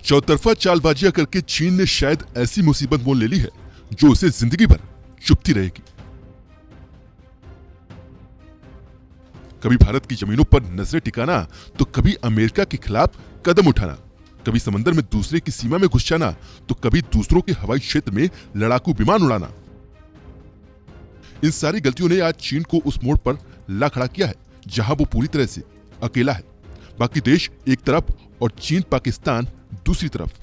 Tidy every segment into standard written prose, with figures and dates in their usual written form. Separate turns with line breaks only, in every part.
चौतरफा चालबाजियां करके चीन ने शायद ऐसी मुसीबत मोल ले ली है जो उसे जिंदगी भर चुभती रहेगी। कभी भारत की जमीनों पर नजरें टिकाना तो कभी अमेरिका के खिलाफ कदम उठाना, कभी समंदर में दूसरे की सीमा में घुस जाना तो कभी दूसरों के हवाई क्षेत्र में लड़ाकू विमान उड़ाना। इन सारी गलतियों ने आज चीन को उस मोड़ पर ला खड़ा किया है जहां वो पूरी तरह से अकेला है, बाकी देश एक तरफ और चीन पाकिस्तान दूसरी तरफ।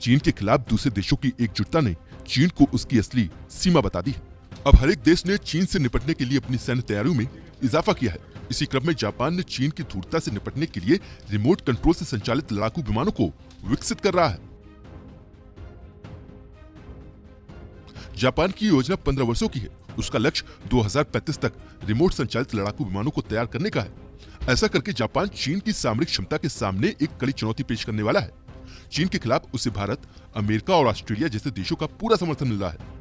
चीन के खिलाफ दूसरे देशों की एकजुटता ने चीन को उसकी असली सीमा बता दी है। अब हर एक देश ने चीन से निपटने के लिए अपनी सैन्य तैयारियों में इजाफा किया है। इसी क्रम में जापान ने चीन की धूर्तता से निपटने के लिए रिमोट कंट्रोल से संचालित लड़ाकू विमानों को विकसित कर रहा है। जापान की योजना 15 वर्षों की है। उसका लक्ष्य 2035 तक रिमोट संचालित लड़ाकू विमानों को तैयार करने का है। ऐसा करके जापान चीन की सामरिक क्षमता के सामने एक कड़ी चुनौती पेश करने वाला है। चीन के खिलाफ उसे भारत, अमेरिका और ऑस्ट्रेलिया जैसे देशों का पूरा समर्थन मिल रहा है।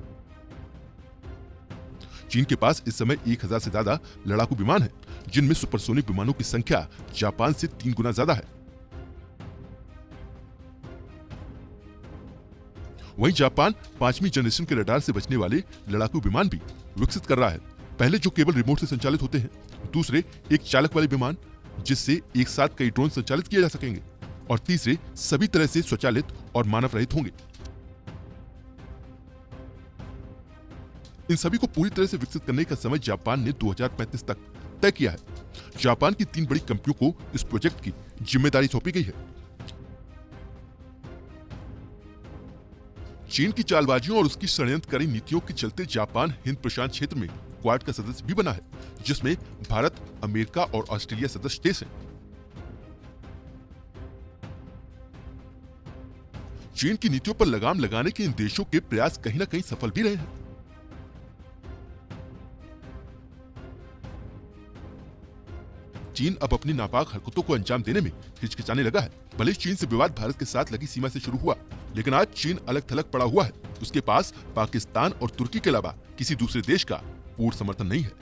चीन के पास इस समय 1000 से ज्यादा लड़ाकू विमान हैं, जिनमें सुपरसोनिक विमानों की संख्या जापान से 3 गुना ज्यादा है। वहीं जापान 5वीं जनरेशन के रडार से बचने वाले लड़ाकू विमान भी विकसित कर रहा है। पहले जो केवल रिमोट से संचालित होते हैं, दूसरे एक चालक वाले विमान जिससे एक साथ कई ड्रोन संचालित किए जा सकेंगे, और तीसरे सभी तरह से स्वचालित और मानव रहित होंगे। इन सभी को पूरी तरह से विकसित करने का समय जापान ने 2035 तक तय किया है। जापान की 3 बड़ी कंपनियों को इस प्रोजेक्ट की जिम्मेदारी सौंपी गई है। चीन की चालबाजियों और उसकी षड्यंत्रकारी नीतियों के चलते जापान हिंद प्रशांत क्षेत्र में क्वाड का सदस्य भी बना है, जिसमें भारत, अमेरिका और ऑस्ट्रेलिया सदस्य देश हैं। चीन की नीतियों पर लगाम लगाने के इन देशों के प्रयास कहीं न कहीं सफल भी रहे हैं। चीन अब अपनी नापाक हरकतों को अंजाम देने में हिचकिचाने लगा है। भले चीन से विवाद भारत के साथ लगी सीमा से शुरू हुआ, लेकिन आज चीन अलग थलग पड़ा हुआ है। उसके पास पाकिस्तान और तुर्की के अलावा किसी दूसरे देश का पूर्ण समर्थन नहीं है।